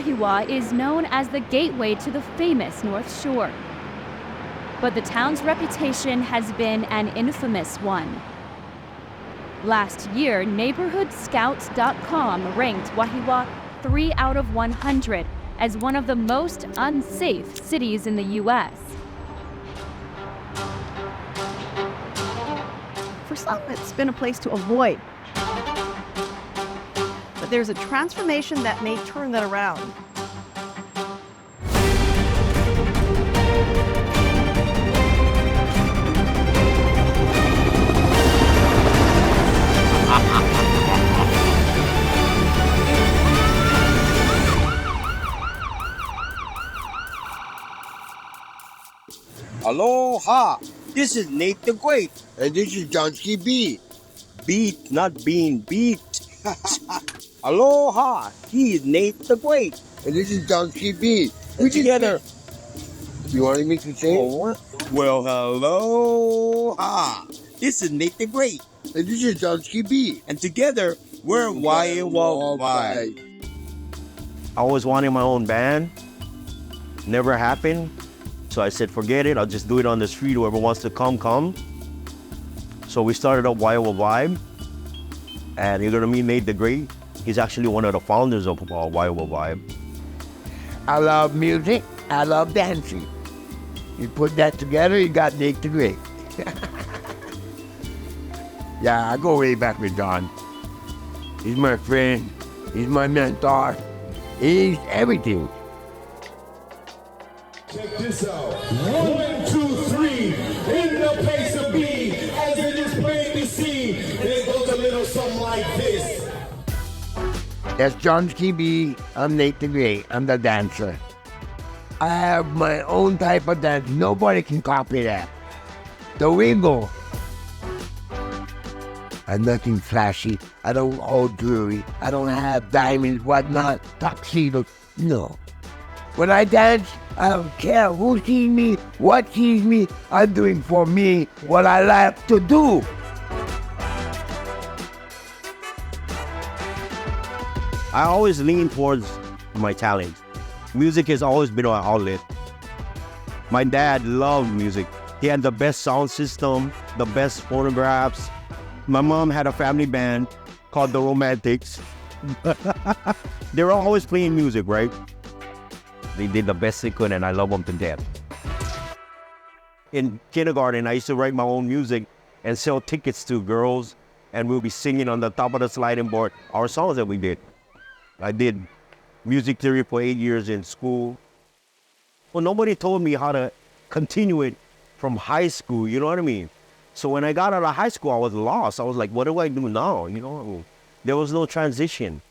Wahiawa is known as the gateway to the famous North Shore. But the town's reputation has been an infamous one. Last year, NeighborhoodScouts.com ranked Wahiawa 3 out of 100 as one of the most unsafe cities in the U.S. For some, it's been a place to avoid. But there's a transformation that may turn that around. Aloha! This is Nate the Great. And this is Johnsky B. Beat, not being beat. Aloha! He is Nate the Great. And this is Johnsky B. And together. You want me to say it? Oh, well, aloha! This is Nate the Great. And this is Johnsky B. And together, we're Wahiawa Vibe. I always wanted my own band. Never happened. So I said, forget it. I'll just do it on the street. Whoever wants to come. So we started up Wahiawa Vibe. And you're going to meet Nate the Great. He's actually one of the founders of Wahiawa Vibe. I love music. I love dancing. You put that together, you got Nate the Great. Yeah, I go way back with Don. He's my friend. He's my mentor. He's everything. Check this out. 1, 2, 3. In the place to be. As it is plain to see. It goes a little something like this. That's Johnsky B. I'm Nate the Great. I'm the dancer. I have my own type of dance. Nobody can copy that. The wiggle. I'm nothing flashy. I don't hold jewelry. I don't have diamonds, whatnot, tuxedos. No. When I dance, I don't care who sees me, what sees me. I'm doing for me what I like to do. I always lean towards my talent. Music has always been my outlet. My dad loved music. He had the best sound system, the best phonographs. My mom had a family band called The Romantics. They were always playing music, right? They did the best they could, and I love them to death. In kindergarten, I used to write my own music and sell tickets to girls, and we'll be singing on the top of the sliding board our songs that we did. I did music theory for 8 years in school. Well, nobody told me how to continue it from high school, you know what I mean? So when I got out of high school, I was lost. I was like, what do I do now? You know, I mean, there was no transition.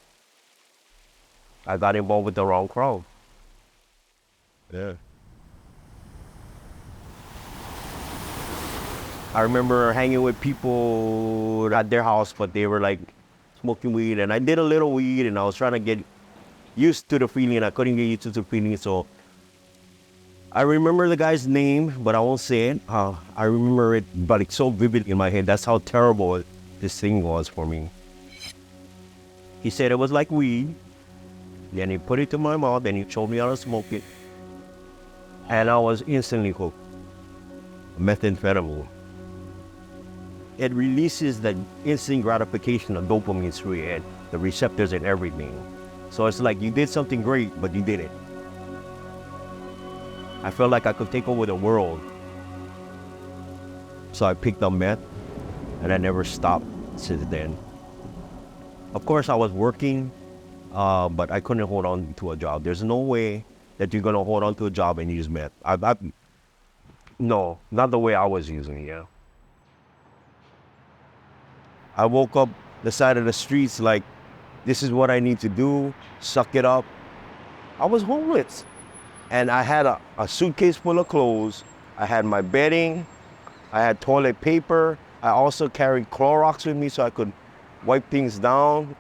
I got involved with the wrong crowd. Yeah. I remember hanging with people at their house, but they were like smoking weed, and I did a little weed, and I was trying to get used to the feeling. I couldn't get used to the feeling, so I remember the guy's name, but I won't say it. I remember it, but it's so vivid in my head. That's how terrible this thing was for me. He said it was like weed. Then he put it to my mouth, and he showed me how to smoke it. And I was instantly hooked. Methamphetamine. It releases the instant gratification of dopamine through your head, the receptors and everything. So it's like you did something great, but you did it. I felt like I could take over the world. So I picked up meth, and I never stopped since then. Of course, I was working, but I couldn't hold on to a job. There's no way that you're gonna hold on to a job and use meth. No, not the way I was using it, yeah. I woke up the side of the streets like, this is what I need to do, suck it up. I was homeless. And I had a suitcase full of clothes. I had my bedding. I had toilet paper. I also carried Clorox with me so I could wipe things down.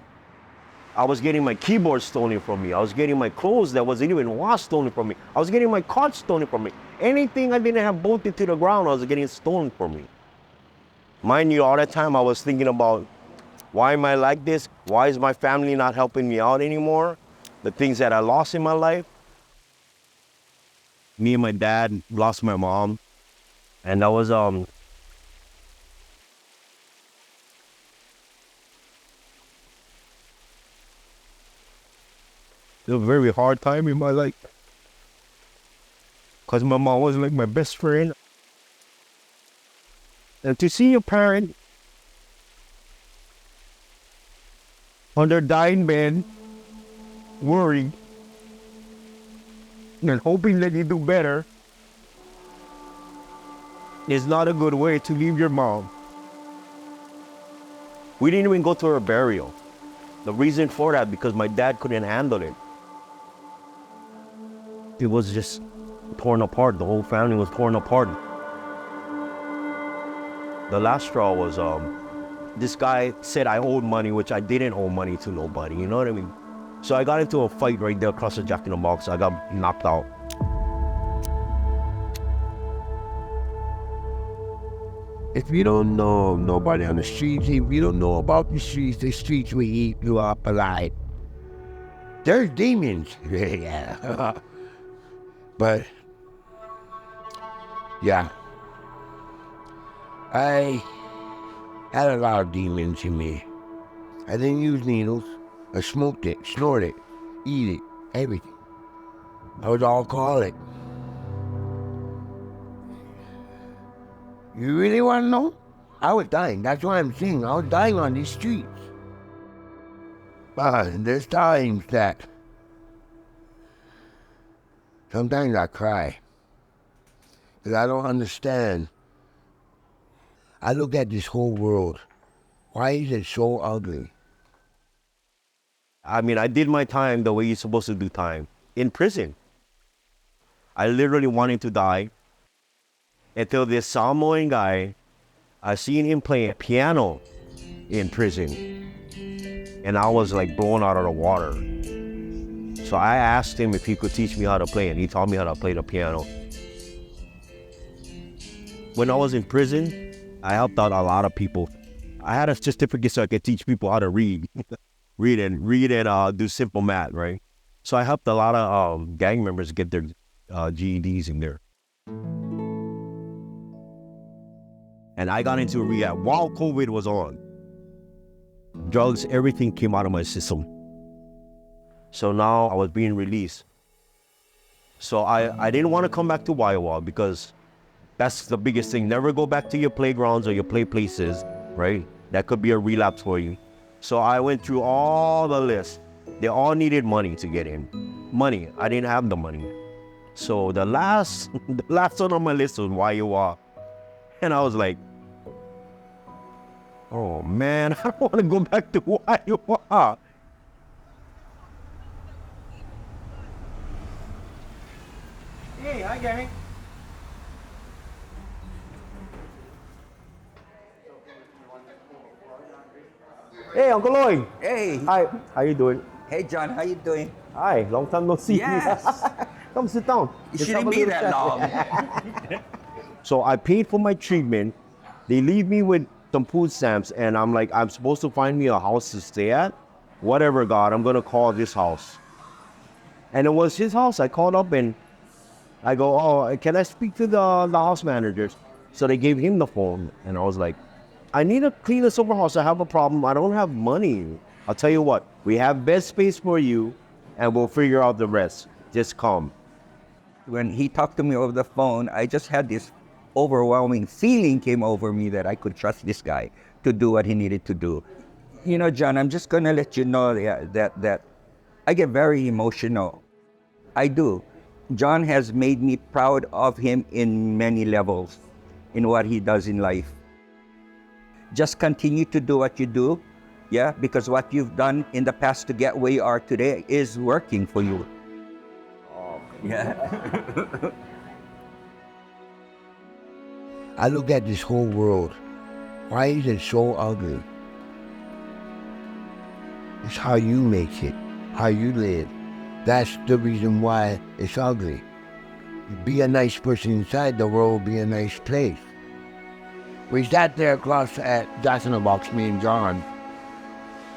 I was getting my keyboard stolen from me. I was getting my clothes that wasn't even washed stolen from me. I was getting my cards stolen from me. Anything I didn't have bolted to the ground, I was getting stolen from me. Mind you, all that time I was thinking about, why am I like this? Why is my family not helping me out anymore? the things that I lost in my life. Me and my dad lost my mom, and that was it was a very hard time in my life, because my mom was like my best friend. And to see your parent on their dying bed, worried and hoping that you do better, is not a good way to leave your mom. We didn't even go to her burial. The reason for that, because my dad couldn't handle it. It was just torn apart. The whole family was torn apart. The last straw was this guy said I owed money, which I didn't owe money to nobody, you know what I mean? So I got into a fight right there across the Jack in the Box. I got knocked out. If you don't know nobody on the streets, if you don't know about the streets will eat you up alive. There's demons. Yeah. But, yeah. I had a lot of demons in me. I didn't use needles. I smoked it, snorted it, eat it, everything. I was alcoholic. You really want to know? I was dying. That's why I'm saying I was dying on these streets. There's times that sometimes I cry because I don't understand. I look at this whole world. Why is it so ugly? I mean, I did my time the way you're supposed to do time, in prison. I literally wanted to die until this Samoan guy, I seen him playing piano in prison, and I was like blown out of the water. So I asked him if he could teach me how to play, and he taught me how to play the piano. When I was in prison, I helped out a lot of people. I had a certificate so I could teach people how to read. read and do simple math, right? So I helped a lot of gang members get their GEDs in there. And I got into rehab while COVID was on. Drugs, everything came out of my system. So now I was being released. So I didn't want to come back to Waiawa because that's the biggest thing. Never go back to your playgrounds or your play places, right? That could be a relapse for you. So I went through all the lists. They all needed money to get in. Money. I didn't have the money. So the last one on my list was Waiawa. And I was like, oh man, I don't want to go back to Waiawa. Hey, hi gang. Hey, Uncle Lloyd. Hey. Hi, how you doing? Hey, John, how you doing? Hi, long time no see. Yes. Come sit down. You Let's shouldn't have a be little that chat. long. So I paid for my treatment. They leave me with some food stamps, and I'm like, I'm supposed to find me a house to stay at. Whatever, God, I'm gonna call this house. And it was his house. I called up and I go, oh, can I speak to the house managers? So they gave him the phone, and I was like, I need to clean this over house. I have a problem. I don't have money. I'll tell you what, we have bed space for you, and we'll figure out the rest. Just come. When he talked to me over the phone, I just had this overwhelming feeling came over me that I could trust this guy to do what he needed to do. You know, John, I'm just going to let you know that I get very emotional. I do. John has made me proud of him in many levels in what he does in life. Just continue to do what you do, yeah, because what you've done in the past to get where you are today is working for you. Oh, yeah. I look at this whole world. Why is it so ugly? It's how you make it, how you live. That's the reason why it's ugly. Be a nice person inside, the world will be a nice place. We sat there across at Jack in the Box, me and John,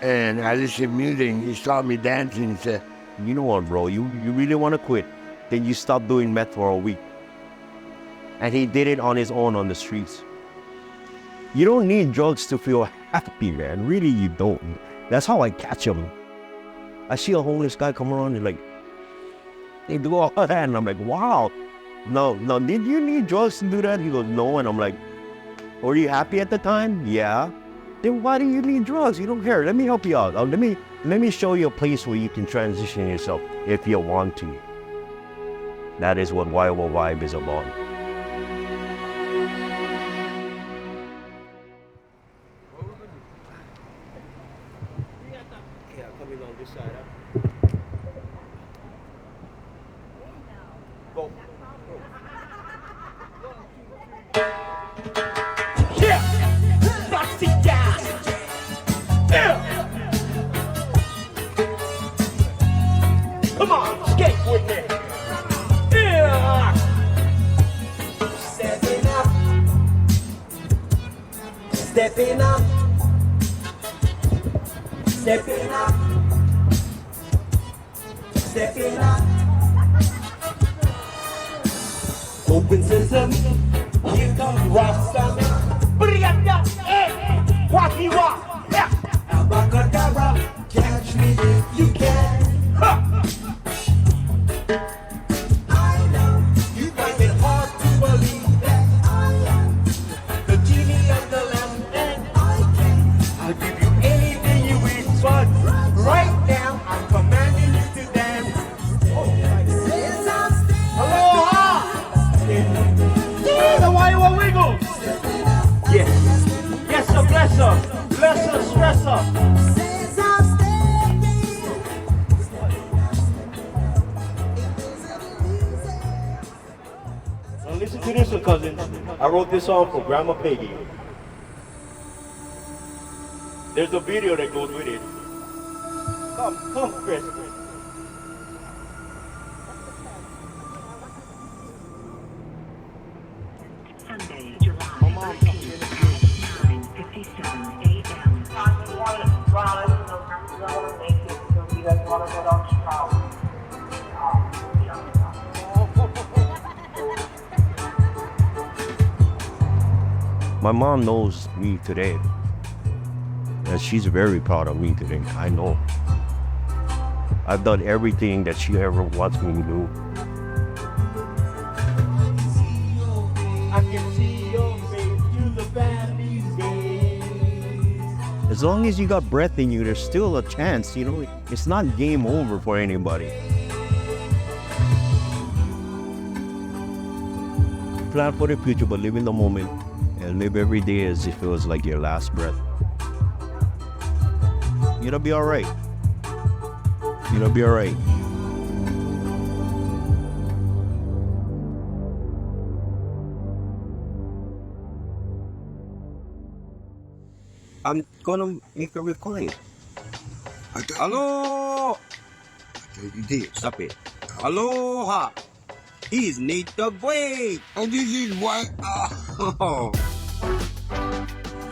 and I listened to music, and he saw me dancing and said, you know what, bro, you really want to quit, then you stop doing meth for a week. And he did it on his own on the streets. You don't need drugs to feel happy, man. Really, you don't. That's how I catch him. I see a homeless guy come around and like, they do all that, and I'm like, wow. No, did you need drugs to do that? He goes, no, and I'm like, were you happy at the time? Yeah. Then why do you need drugs? You don't care. Let me help you out. Let me show you a place where you can transition yourself if you want to. That is what Waiwa Vibe is about. Yeah, coming on this side, Go. Yeah! Box it down! Yeah! Come on, skate with me! Yeah! Stepping up! Stepping up! Stepping up! Stepping up! Open sesame, here comes Rasta. Brianda, eh, Wacky Wak, yeah. Abacadabra, catch me if you can. Ha! I know you find it hard to believe that I am the genie of the lamp, and I can. I'll give you anything you wish, but right now I'm commanding you to dance. Aloha! Yeah, the Waiwa Wiggle! Yes, yes, sir, bless her, bless her, stress her. Now listen to this one, cousin. I wrote this song for Grandma Peggy. There's a video that goes with it. Come, Chris. Sunday, July 13th, 9:57 a.m. My mom knows me today. And she's very proud of me today. I know. I've done everything that she ever wants me to do. I can see your face through the bad these days. As long as you got breath in you, there's still a chance, you know. It's not game over for anybody. Plan for the future, but live in the moment and live every day as if it was like your last breath. You'll be all right. You'll be all right. I'm gonna make a recording. Hello! You did. Stop it. Aloha! He's Nate the Great! And this is what? Oh,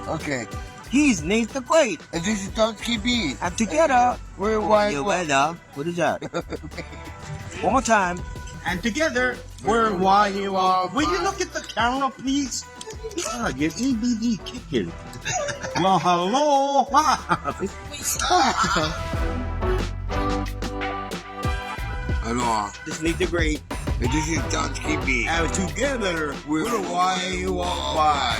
Okay. he's Nate the Great! And this is Dunsky B. And together, We're white. together, what is that? One more time. And together, we're why you are. Will you look at the camera, please? God, your EBD kicking. Well, hello. Aloha. This is Nate the Great. And this is Dunsky B. And together, We're why you are.